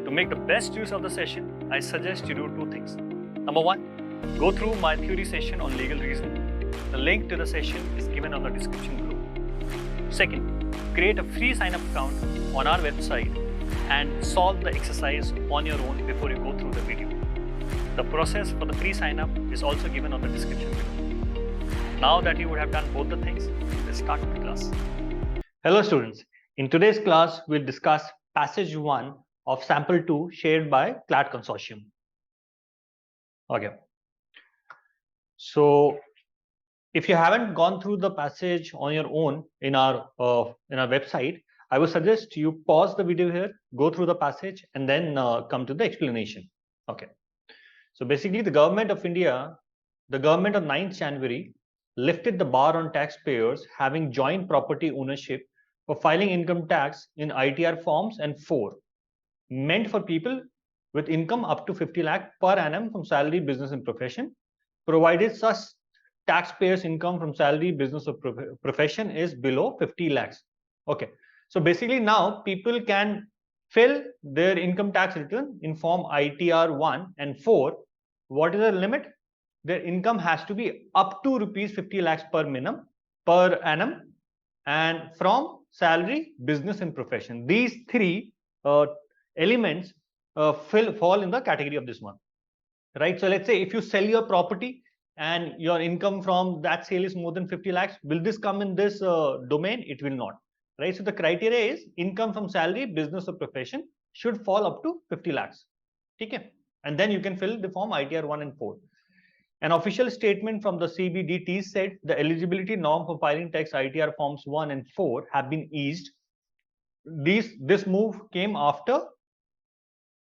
To make the best use of the session, I suggest you do two things. Number one, go through my theory session on legal reasoning. The link to the session is given on the description below. Second, create a free sign-up account on our website and solve the exercise on your own before you go through the video. The process for the free sign-up is also given on the description below. Now that you would have done both the things, let's start the class. Hello students. In today's class, we'll discuss passage 1 of sample 2 shared by CLAT Consortium. Okay. So if you haven't gone through the passage on your own in our website, I would suggest you pause the video here, go through the passage, and then come to the explanation. Okay. So basically, the government of India, the government on 9th January, lifted the bar on taxpayers having joint property ownership for filing income tax in ITR forms and 4, meant for people with income up to 50 lakh per annum from salary, business, and profession, provided such taxpayers' income from salary, business, or profession is below 50 lakhs. Okay. So basically, now people can fill their income tax return in form ITR 1 and 4. What is the limit? Their income has to be up to rupees 50 lakhs per annum, and from salary, business, and profession. These three elements fall in the category of this one, right? So let's say if you sell your property and your income from that sale is more than 50 lakhs, will this come in this domain? It will not, right? So the criteria is income from salary, business, or profession should fall up to 50 lakhs. Okay? And then you can fill the form ITR 1 and 4. An official statement from the CBDT said the eligibility norm for filing tax ITR forms 1 and 4 have been eased. This move came after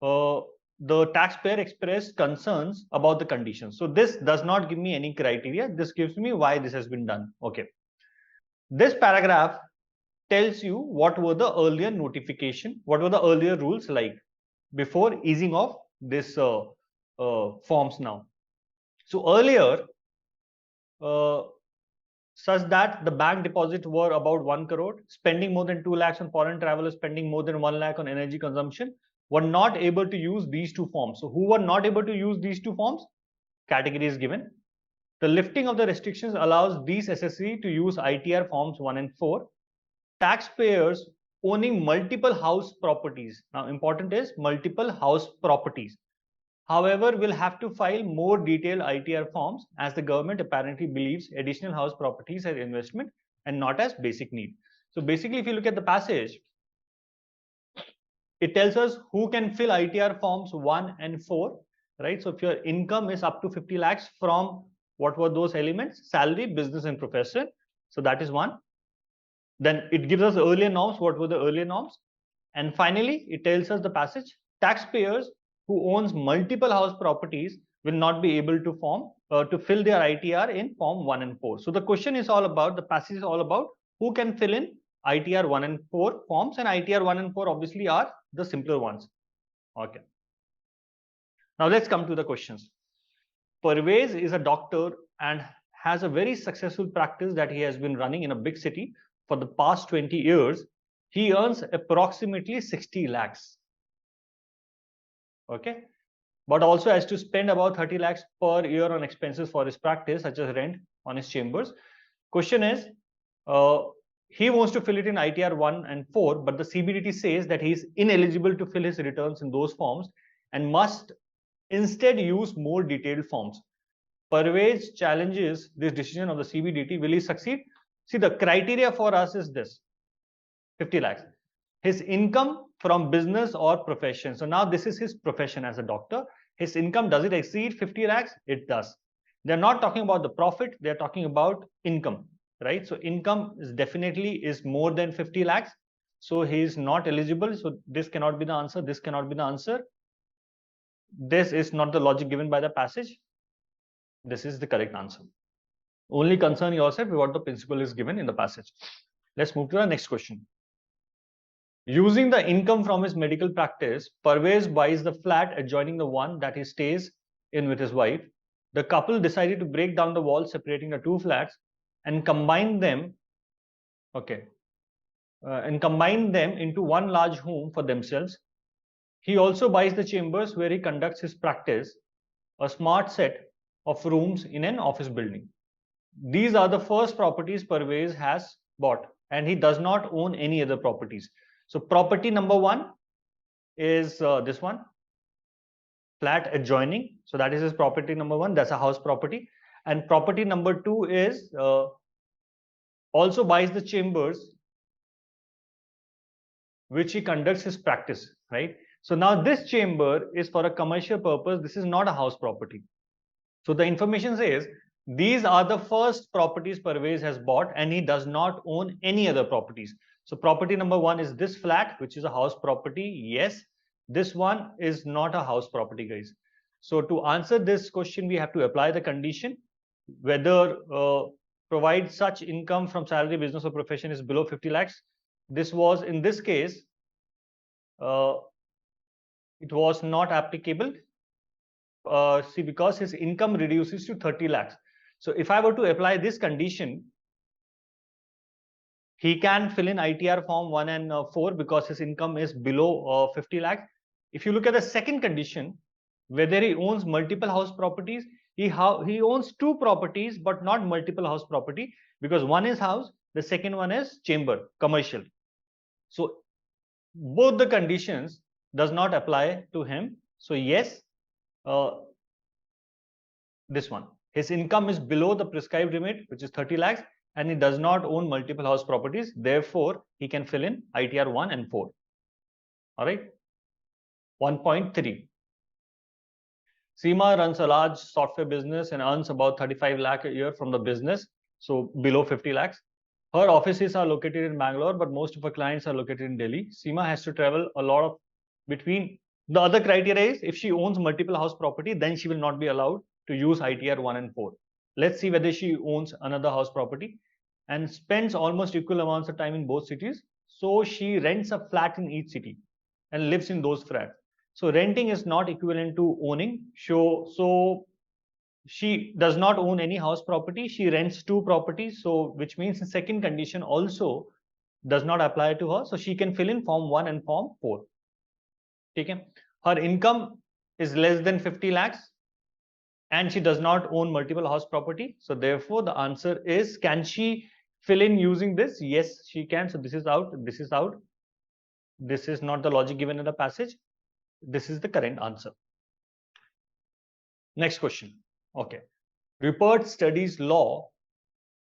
the taxpayer expressed concerns about the conditions. So this does not give me any criteria. This gives me why this has been done. Okay. This paragraph tells you what were the earlier notification, what were the earlier rules like before easing of this forms now. So earlier, such that the bank deposits were about 1 crore, spending more than 2 lakhs on foreign travelers, spending more than 1 lakh on energy consumption, were not able to use these two forms. So who were not able to use these two forms? Category is given. The lifting of the restrictions allows these SSC to use ITR forms 1 and 4. Taxpayers owning multiple house properties. Now, important is multiple house properties. However, will have to file more detailed ITR forms as the government apparently believes additional house properties as investment and not as basic need. So basically, if you look at the passage, it tells us who can fill ITR forms 1 and 4, right? So if your income is up to 50 lakhs from what were those elements? Salary, business, and profession. So that is one. Then it gives us earlier norms. What were the earlier norms? And finally, it tells us the passage, taxpayers who owns multiple house properties will not be able to fill their ITR in form 1 and 4. So the question is all about, the passage is all about who can fill in ITR 1 and 4 forms, and ITR 1 and 4 obviously are the simpler ones. Okay. Now let's come to the questions. Parvez is a doctor and has a very successful practice that he has been running in a big city for the past 20 years. He earns approximately 60 lakhs. Okay, but also has to spend about 30 lakhs per year on expenses for his practice, such as rent on his chambers. Question is, he wants to fill it in ITR 1 and 4, but the CBDT says that he is ineligible to fill his returns in those forms and must instead use more detailed forms. Parvez challenges this decision of the CBDT. Will he succeed? See, the criteria for us is this: 50 lakhs. His income from business or profession. So now this is his profession as a doctor. His income, does it exceed 50 lakhs? It does. They're not talking about the profit. They're talking about income, right? So income is definitely more than 50 lakhs. So he is not eligible. So this cannot be the answer. This cannot be the answer. This is not the logic given by the passage. This is the correct answer. Only concern yourself with what the principle is given in the passage. Let's move to the next question. Using the income from his medical practice, Parvez buys the flat adjoining the one that he stays in with his wife. The couple decided to break down the wall separating the two flats and combine them. Okay. And combine them into one large home for themselves. He also buys the chambers where he conducts his practice, a smart set of rooms in an office building. These are the first properties Parvez has bought, and he does not own any other properties. So property number 1 is this one, flat adjoining. So that is his property number 1. That's a house property. And property number 2 is also buys the chambers which he conducts his practice, right? So now this chamber is for a commercial purpose. This is not a house property. So the information says these are the first properties Parvez has bought, and he does not own any other properties. So property number 1 is this flat, which is a house property. Yes, this one is not a house property, guys. So to answer this question, we have to apply the condition whether provide such income from salary, business, or profession is below 50 lakhs. This was, in this case, it was not applicable. See, because his income reduces to 30 lakhs. So if I were to apply this condition, he can fill in ITR form 1 and 4 because his income is below 50 lakhs. If you look at the second condition, whether he owns multiple house properties, he owns 2 properties, but not multiple house property, because one is house, the second one is chamber, commercial. So both the conditions does not apply to him. So yes, this one, his income is below the prescribed limit, which is 30 lakhs, and he does not own multiple house properties. Therefore, he can fill in ITR 1 and 4. All right. 1.3. Seema runs a large software business and earns about 35 lakh a year from the business, so below 50 lakhs. Her offices are located in Bangalore, but most of her clients are located in Delhi. Seema has to travel a lot of between. The other criteria is if she owns multiple house property, then she will not be allowed to use ITR 1 and 4. Let's see whether she owns another house property and spends almost equal amounts of time in both cities. So she rents a flat in each city and lives in those flats. So renting is not equivalent to owning. So she does not own any house property. She rents 2 properties. So which means the second condition also does not apply to her. So she can fill in form 1 and form 4. Okay. Her income is less than 50 lakhs and she does not own multiple house property. So therefore the answer is, can she fill in using this? Yes, she can. So this is out. This is out. This is not the logic given in the passage. This is the correct answer. Next question. Okay. Rupert studies law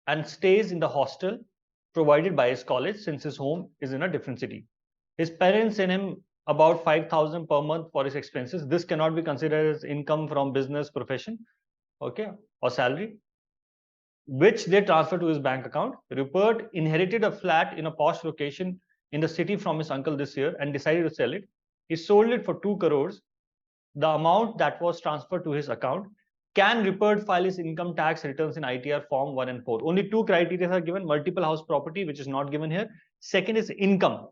and stays in the hostel provided by his college since his home is in a different city. His parents send him about 5,000 per month for his expenses. This cannot be considered as income from business, profession, okay, or salary, which they transfer to his bank account. Rupert inherited a flat in a posh location in the city from his uncle this year and decided to sell it. He sold it for 2 crores. The amount that was transferred to his account. Can Rupert file his income tax returns in ITR form 1 and 4? Only 2 criteria are given: multiple house property, which is not given here. Second is income.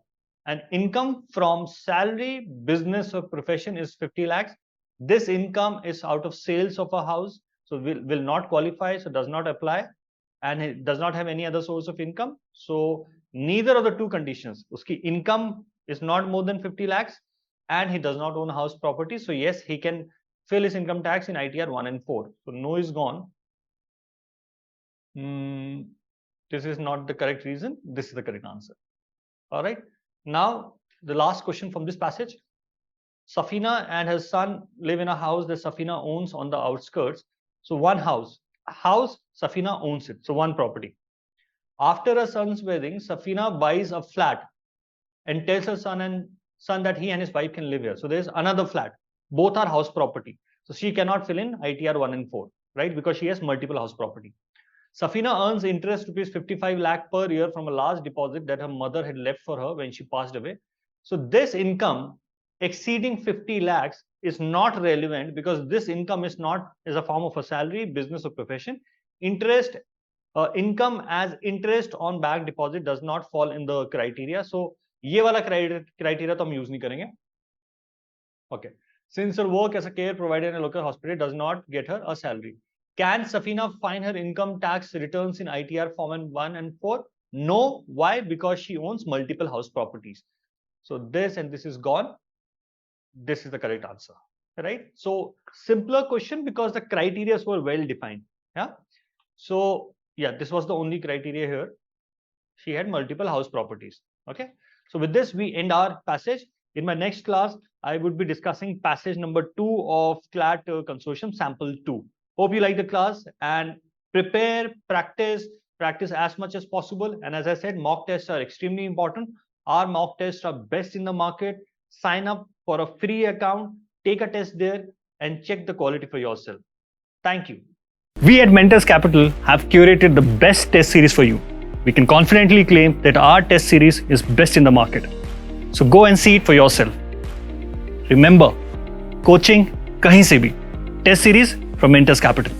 And income from salary, business, or profession is 50 lakhs. This income is out of sales of a house, so will not qualify, so does not apply, and it does not have any other source of income. So neither of the 2 conditions. Uski income is not more than 50 lakhs and he does not own house property. So yes, he can fill his income tax in ITR 1 and 4. So no is gone. This is not the correct reason. This is the correct answer. All right. Now, the last question from this passage. Safina and her son live in a house that Safina owns on the outskirts. So one house, Safina owns it. So one property. After her son's wedding, Safina buys a flat and tells her son that he and his wife can live here. So there's another flat. Both are house property. So she cannot fill in ITR 1 and 4, right? Because she has multiple house property. Safina earns interest rupees 55 lakh per year from a large deposit that her mother had left for her when she passed away. So this income exceeding 50 lakhs is not relevant because this income is not as a form of a salary, business, or profession. Interest, income as interest on bank deposit does not fall in the criteria. So ये वाला criteria तो हम use नहीं करेंगे. Okay. Since her work as a care provider in a local hospital does not get her a salary. Can Safina find her income tax returns in ITR form 1 and 4? No. Why? Because she owns multiple house properties. So this and this is gone. this is the correct answer, right? So simpler question because the criteria were well defined. Yeah. So yeah, this was the only criteria here. She had multiple house properties. Okay. So with this, we end our passage. In my next class, I would be discussing passage number 2 of CLAT Consortium sample 2. Hope you like the class and prepare, practice as much as possible. And as I said, mock tests are extremely important. Our mock tests are best in the market. Sign up for a free account, take a test there and check the quality for yourself. Thank you. We at Mentors Capital have curated the best test series for you. We can confidently claim that our test series is best in the market. So go and see it for yourself. Remember, coaching kahin se bhi. Test series from Mentors Capital.